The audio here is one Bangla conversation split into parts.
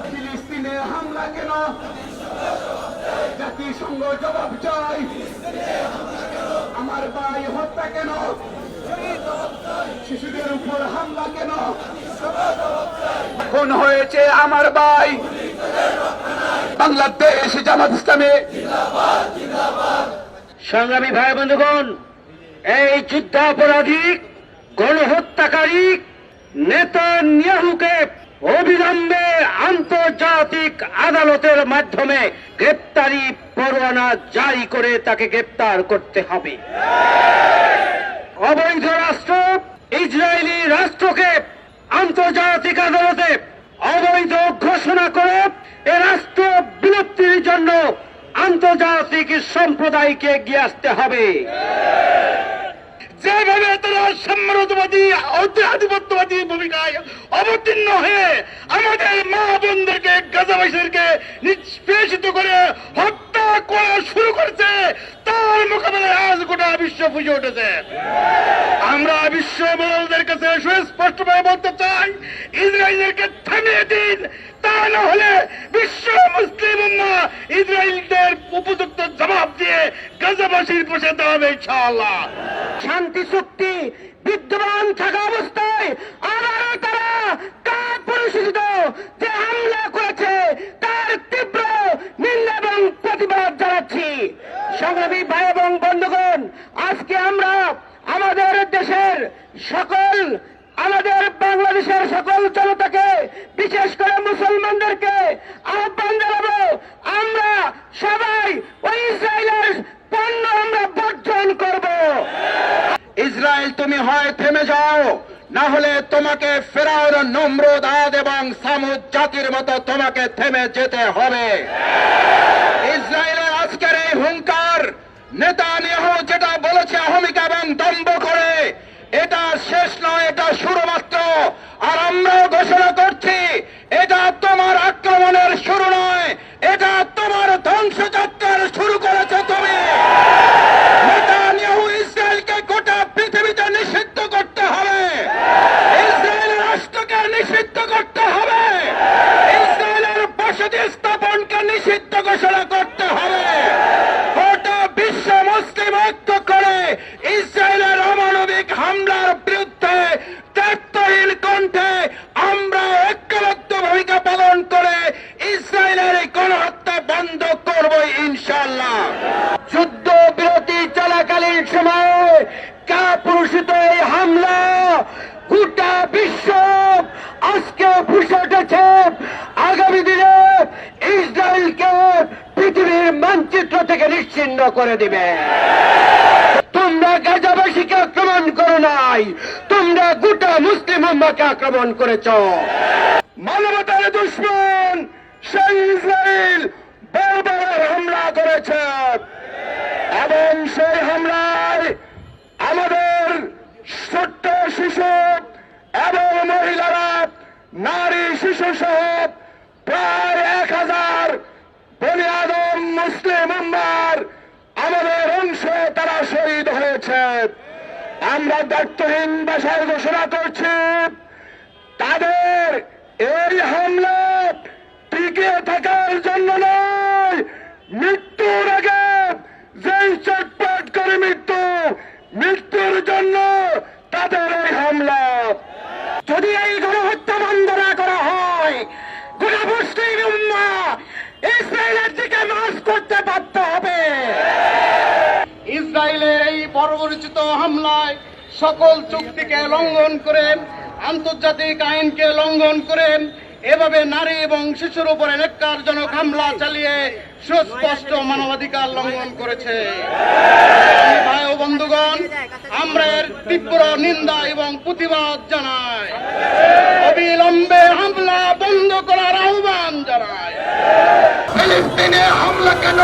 ফিলিস্তিনে হামলা কেন? জাতিসংঘ জবাব চাই। আমার ভাই হত্যা কেন? শিশুদের উপর হামলা কেন? খুন হয়েছে আমার ভাই। বাংলাদেশ জামাত ইসলামী। সংগ্রামী ভাই বন্ধুগণ, এই যুদ্ধাপরাধী গণহত্যাকারী নেতানিয়াহুকে অবিলম্বে আন্তর্জাতিক আদালতের মাধ্যমে গ্রেপ্তারি পরোয়ানা জারি করে তাকে গ্রেপ্তার করতে হবে। অবৈধ রাষ্ট্র ইসরায়েলি রাষ্ট্রকে আন্তর্জাতিক আদালতে অবৈধ ঘোষণা করে এ রাষ্ট্র বিলুপ্তির জন্য আন্তর্জাতিক সম্প্রদায়কে এগিয়ে আসতে হবে। যেভাবে তারা সাম্রাজ্যবাদী আধিপত্যবাদী ভূমিকায় অবতীর্ণ হয়ে আমাদের মা বোনদেরকে গাজাবাসীদেরকে নিষ্পেষিত করে হত্যা করা শুরু করেছে, তার মোকাবেলায় আজ গোটা বিশ্ব ফুঁসে উঠেছে। আমরা বিশ্ব বড়দের কাছে সুস্পষ্টভাবে বলতে চাই, ইসরায়েলকে থামিয়ে দিন, তা না হলে বিশ্ব মুসলিম উম্মাহ ইসরায়েলদের উপযুক্ত জবাব দিয়ে গাজাবাসীর পাশে দাঁড়াবে ইনশাআল্লাহ। শান্তি চুক্তি বিদ্যমান থাকা অবস্থায় আবারও তারা কাপুরুষিত যে হামলা করেছে তার তীব্র নিন্দা এবং প্রতিবাদ জানাচ্ছি। সংগ্রামী ভাই এবং বন্ধুগণ, আজকে আমরা আমাদের দেশের সকল, আমাদের বাংলাদেশের সকল জনতাকে, বিশেষ করে মুসলমানদেরকে আহ্বান জানাবো, আমরা সবাই ওই ইসরায়েলের পণ্য আমরা বর্জন করব। ইসরায়েল, তুমি হয় থেমে যাও, না হলে তোমাকে ফেরাউন, নমরুদ, আদ এবং সামুদ জাতির মতো তোমাকে থেমে যেতে হবে। ইসরায়েলের আজকের এই হুঙ্কার, নেতানিয়াহু যেটা বলেছে অহমিকা এবং দম্ভ করে, এটা শেষ নয়, এটা শুরু মাত্র। আর আমরাও ঘোষণা করছি, এটা তোমার আক্রমণের শুরু নয়, এটা তোমার ধ্বংসযাত্রার শুরু করেছে তুমি। নেতানিয়াহু, ইসরায়েলকে গোটা পৃথিবীতে নিষিদ্ধ করতে হবে, ইসরায়েলের রাষ্ট্রকে নিষিদ্ধ করতে হবে, ইসরায়েলের বসতি স্থাপনকে নিষিদ্ধ ঘোষণা করতে হবে। গোটা বিশ্ব মুসলিম ঐক্য করে ইসরায়েলের অমানবিক হামলার বিরুদ্ধে দায়িত্বহীন কণ্ঠে আমরা ঐক্যবদ্ধ ভূমিকা পালন করে ইসরায়েলের এই গণহত্যা বন্ধ করব ইনশাআল্লাহ। যুদ্ধ বিরতি চলাকালীন সময়ে কাপুরুষিত এই হামলা গোটা বিশ্ব আজকে ফুঁসে উঠেছে। আগামী দিনে ইসরায়েলকে পৃথিবীর মানচিত্র থেকে নিশ্চিহ্ন করে দিবে। তোমরা গাজাবাসীকে আক্রমণ করো নাই, তোমরা গোটা মুসলিম উম্মাহকে আক্রমণ করেছ। মানবতার দুশমন সেই ইসরায়েল বারবার হামলা করেছে এবং সেই হামলায় আমাদের ছোট্ট শিশু এবং মহিলারা, নারী শিশু সহ প্রায় 1000 বনি আদম মুসলিম উম্মাহর আমাদের অংশে তারা শহীদ হয়েছে। আমরা দায়িত্বহীন ভাষায় ঘোষণা করছি, তাদের এই হামলা টিকে থাকার জন্য নয়, মৃত্যুর আগে যেই চটপট করে মৃত্যুর জন্য তাদের এই হামলা। যদি এই গণহত্যা বন্ধ না করা হয়, গোটা মুসলিম উম্মাহ ইসরায়েলের দিকে মার্চ করতে বাধ্য হবে। ইসরায়েলের এই বর্বরোচিত হামলায় সকল চুক্তিকে লঙ্ঘন করে, আন্তর্জাতিক আইনকে লঙ্ঘন করে এভাবে নারী এবং শিশুর উপরে ন্যাক্কারজনক হামলা চালিয়ে সুস্পষ্ট মানবাধিকার লঙ্ঘন করেছে। ভাই ও বন্ধুগণ, আমরা এর তীব্র নিন্দা এবং প্রতিবাদ জানাই। অবিলম্বে হামলা বন্ধ করার আহ্বান জানাই। ফিলিস্তিনে হামলা কেন?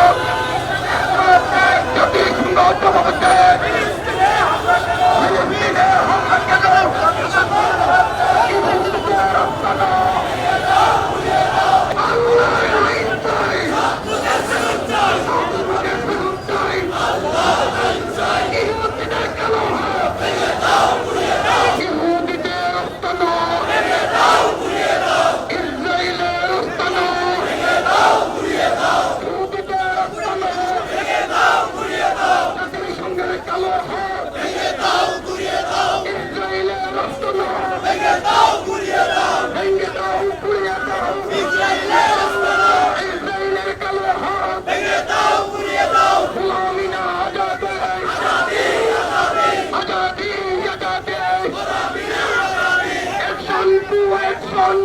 অ্যাকশন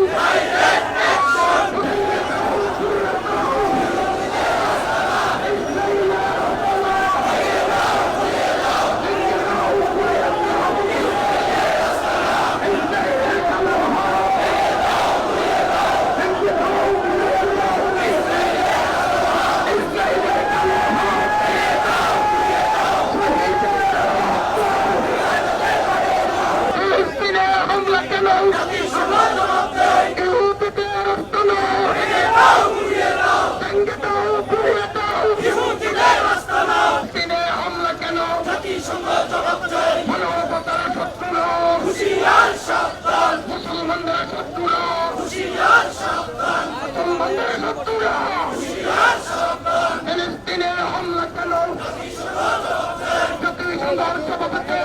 হামলা কেন ইহুদিদের রাস্তানো ভেঙে দাও পুড়িয়ে দাও দিনে হামলা কেন মানবতার শত্রু মুসলমানদের শত্রু মুসলমানদের শত্রু ফিলিস্তিনের হামলা কেন জাতিসংঘের সভাপতি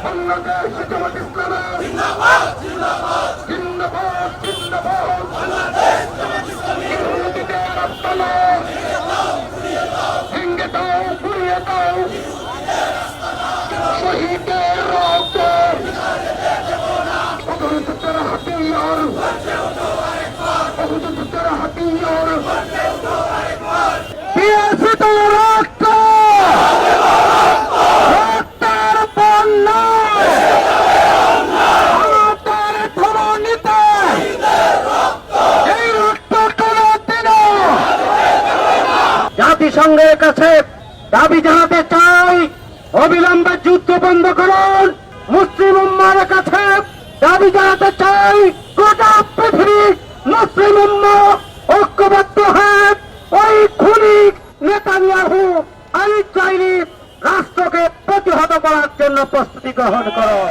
বাংলাদেশ জামাত ইসলামী জিন্দাবাদ ইহুদিদের রাস্তানো ভেঙে দাও পুড়িয়ে দাও শহীদের রক্ত অগ্রযুদ্ধের হাতিয়ার অগ্রযুদ্ধের হাতিয়ার বিএসপি তো রক্ত রক্তের বন্যা আমাদের ধমনীতে এই রক্ত কোনদিন জাতিসংঘের কাছে দাবি জানাতে চাই অবিলম্বে যুদ্ধ বন্ধ করুন। মুসলিম উম্মার কাছে দাবি জানাতে চাই গোটা পৃথিবী মুসলিম উম্মা ঐক্যবদ্ধ হয়ে ওই খুনি নেতানিয়াহু ইসরায়েলি রাষ্ট্রকে প্রতিহত করার জন্য প্রস্তুতি গ্রহণ করুন।